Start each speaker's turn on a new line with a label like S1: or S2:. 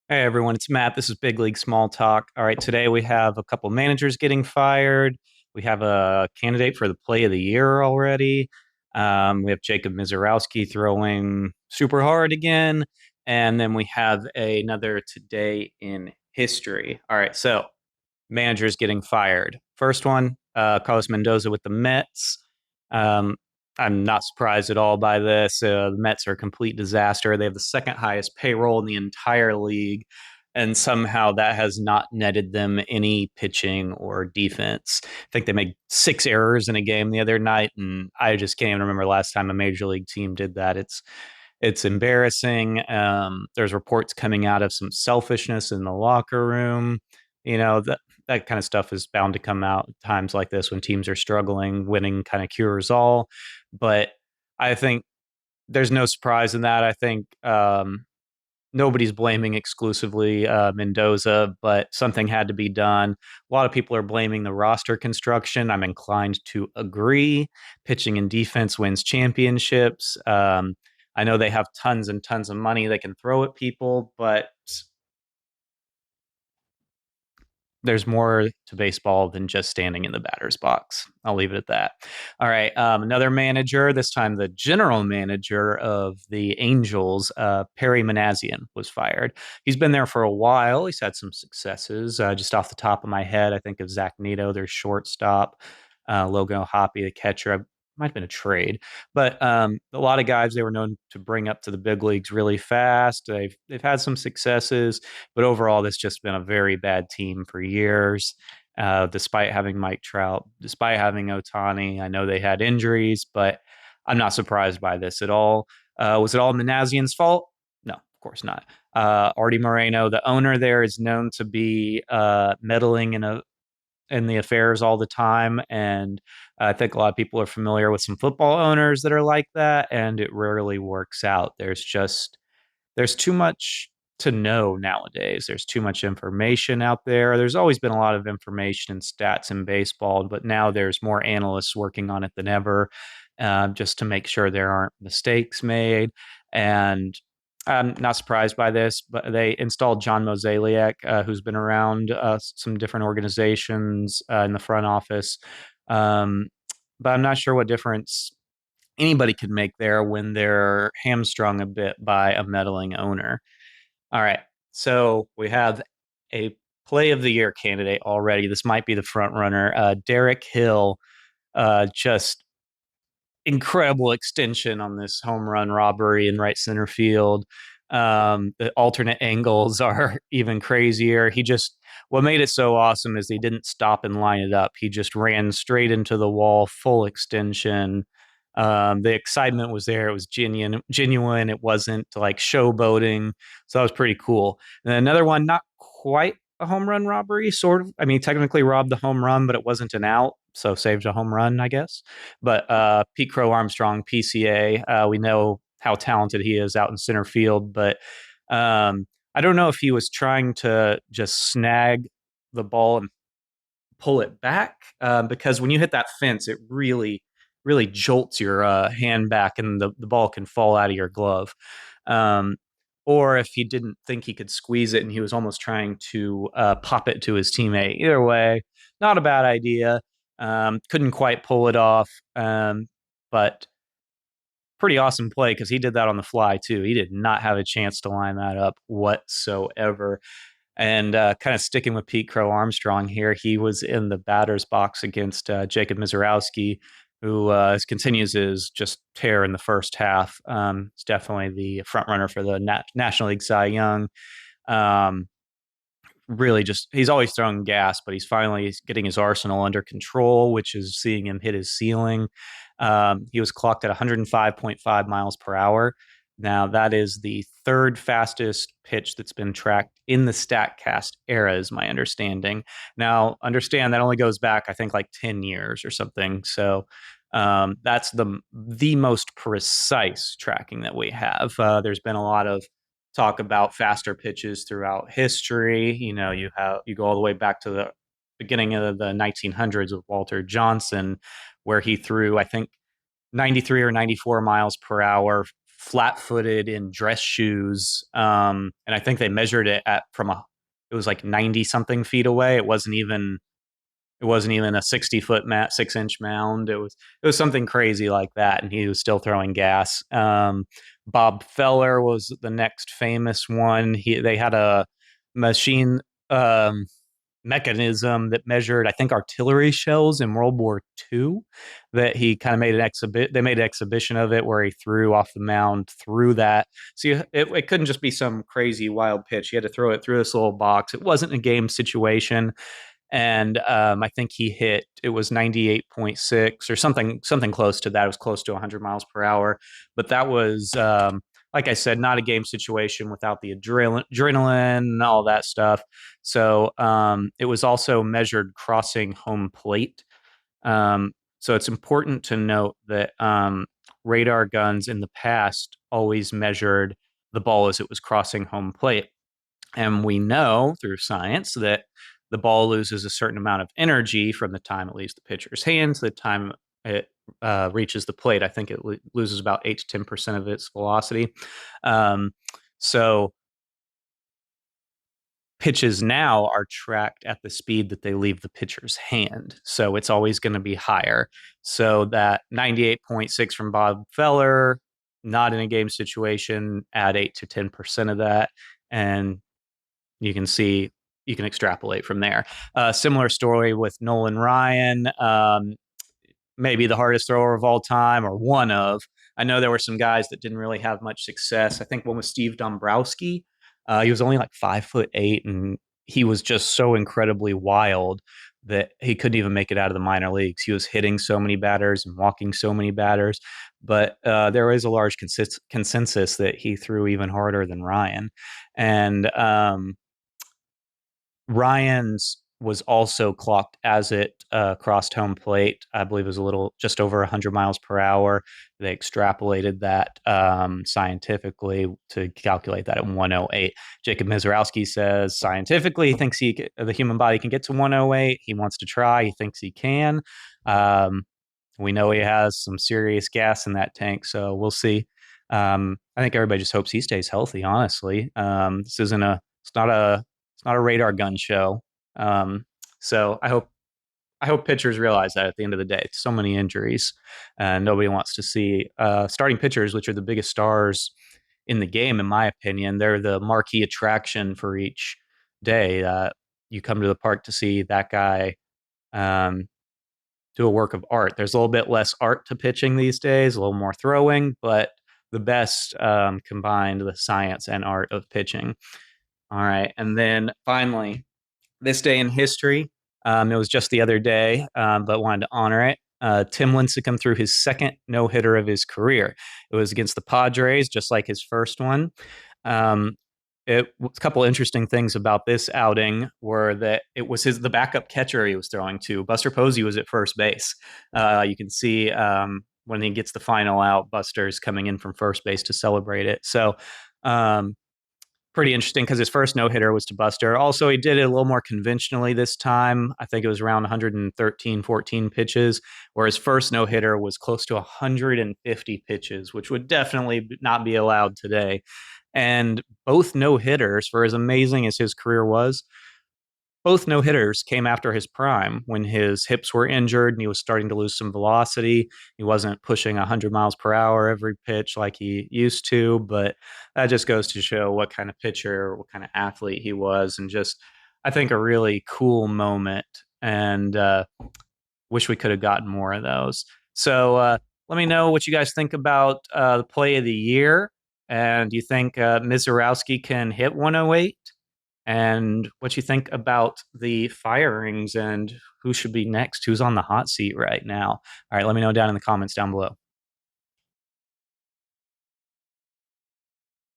S1: Hey everyone, it's Matt. This is Big League Small Talk. All right, today we have a couple managers getting fired. We have a candidate for the play of the year already. We have Jacob Misiorowski throwing super hard again. And then we have another today in history. All right, so managers getting fired. First one, Carlos Mendoza with the Mets. Um, I'm not surprised at all by this. The Mets are a complete disaster. They have the second highest payroll in the entire league, and somehow that has not netted them any pitching or defense. I think they made 6 errors in a game the other night, and I just can't even remember last time a major league team did that. It's embarrassing. There's reports coming out of some selfishness in the locker room. That kind of stuff is bound to come out at times like this when teams are struggling. Winning kind of cures all. But I think there's no surprise in that. I think nobody's blaming exclusively Mendoza, but something had to be done. A lot of people are blaming the roster construction. I'm inclined to agree. Pitching and defense wins championships. I know they have tons and tons of money they can throw at people, but there's more to baseball than just standing in the batter's box. I'll leave it at that. All right. Another manager, this time the general manager of the Angels, Perry Manassian, was fired. He's been there for a while. He's had some successes. Just off the top of my head, I think of Zach Neto, their shortstop, Logan O'Hoppe, the catcher. Might have been a trade, but a lot of guys they were known to bring up to the big leagues really fast. They've had some successes, but overall, this just been a very bad team for years. Despite having Mike Trout, despite having Ohtani, I know they had injuries, but I'm not surprised by this at all. Was it all Manassian's fault? No, of course not. Artie Moreno, the owner there, is known to be meddling in the affairs all the time. And I think a lot of people are familiar with some football owners that are like that, and it rarely works out. There's too much to know nowadays. There's too much information out there. There's always been a lot of information and stats in baseball, but now there's more analysts working on it than ever, just to make sure there aren't mistakes made. And I'm not surprised by this, but they installed John Mozeliak, who's been around some different organizations in the front office. Um, but I'm not sure what difference anybody could make there when they're hamstrung a bit by a meddling owner. All right. So we have a play of the year candidate already. This might be the front runner. Derek Hill, just incredible extension on this home run robbery in right center field. The alternate angles are even crazier. What made it so awesome is he didn't stop and line it up. He just ran straight into the wall, full extension. The excitement was there. It was genuine. It wasn't like showboating. So that was pretty cool. And then another one, not quite a home run robbery, sort of. I mean, technically robbed the home run, but it wasn't an out. So saved a home run, I guess. But Pete Crow Armstrong, PCA, we know how talented he is out in center field, but I don't know if he was trying to just snag the ball and pull it back, because when you hit that fence, it really, really jolts your hand back and the ball can fall out of your glove. Um, or if he didn't think he could squeeze it and he was almost trying to pop it to his teammate. Either way, not a bad idea. Couldn't quite pull it off, but pretty awesome play because he did that on the fly too. He did not have a chance to line that up whatsoever. And kind of sticking with Pete Crow Armstrong here, he was in the batter's box against Jacob Misiorowski, who continues his just tear in the first half. It's definitely the front runner for the National League Cy Young. Um, really just he's always throwing gas, but he's finally getting his arsenal under control, which is seeing him hit his ceiling. He was clocked at 105.5 miles per hour. Now that is the third fastest pitch that's been tracked in the Statcast era, is my understanding. Now, understand that only goes back, I think, like 10 years or something. So that's the most precise tracking that we have. There's been a lot of talk about faster pitches throughout history. You go all the way back to the beginning of the 1900s with Walter Johnson, where he threw, I think, 93 or 94 miles per hour flat-footed in dress shoes, and I think they measured it at from a it was like 90 something feet away. It wasn't even a 60-foot 6-inch mound. It was something crazy like that, and he was still throwing gas. Bob Feller was the next famous one. They had a machine um, mechanism that measured, I think, artillery shells in World War II. That he kind of made an exhibit. They made an exhibition of it where he threw off the mound through that. So it couldn't just be some crazy wild pitch. You had to throw it through this little box. It wasn't a game situation, and I think he hit, it was 98.6 or something close to that. It was close to 100 miles per hour, but that was like I said, not a game situation without the adrenaline and all that stuff. So it was also measured crossing home plate. So it's important to note that radar guns in the past always measured the ball as it was crossing home plate. And we know through science that the ball loses a certain amount of energy from the time it leaves the pitcher's hands to the time it reaches the plate. I think it loses about 8 to 10% of its velocity. Um, so pitches now are tracked at the speed that they leave the pitcher's hand. So it's always going to be higher. So that 98.6 from Bob Feller, not in a game situation, add 8 to 10% of that. And you can see, you can extrapolate from there. Similar story with Nolan Ryan, maybe the hardest thrower of all time, or one of. I know there were some guys that didn't really have much success. I think one was Steve Dombrowski. He was only like 5'8", and he was just so incredibly wild that he couldn't even make it out of the minor leagues. He was hitting so many batters and walking so many batters, but there is a large consensus that he threw even harder than Ryan. And Ryan's was also clocked as it crossed home plate. I believe it was a little just over 100 miles per hour. They extrapolated that scientifically to calculate that at 108. Jacob Misiorowski says scientifically he thinks the human body can get to 108. He wants to try. He thinks he can. Um, we know he has some serious gas in that tank, so we'll see. I think everybody just hopes he stays healthy. Honestly, this isn't a. It's not a radar gun show. Um, so I hope pitchers realize that at the end of the day, so many injuries, and nobody wants to see starting pitchers, which are the biggest stars in the game, in my opinion. They're the marquee attraction for each day. You come to the park to see that guy um, do a work of art. There's a little bit less art to pitching these days, a little more throwing, but the best combined the science and art of pitching. All right. And then finally, this day in history, it was just the other day, but wanted to honor it. Tim Lincecum threw his second no hitter of his career. It was against the Padres, just like his first one. Um, a couple interesting things about this outing were that it was the backup catcher he was throwing to. Buster Posey was at first base. You can see when he gets the final out, Buster's coming in from first base to celebrate it. So um, pretty interesting because his first no hitter was to Buster. Also, he did it a little more conventionally this time. I think it was around 113, 14 pitches, where his first no hitter was close to 150 pitches, which would definitely not be allowed today. And both no hitters, for as amazing as his career was, both no hitters came after his prime when his hips were injured and he was starting to lose some velocity. He wasn't pushing 100 miles per hour every pitch like he used to, but that just goes to show what kind of pitcher, what kind of athlete he was, and just, I think, a really cool moment. And wish we could have gotten more of those. So let me know what you guys think about the play of the year. And do you think Misiorowski can hit 108? And what you think about the firings and who should be next, who's on the hot seat right now. All right, let me know down in the comments down below.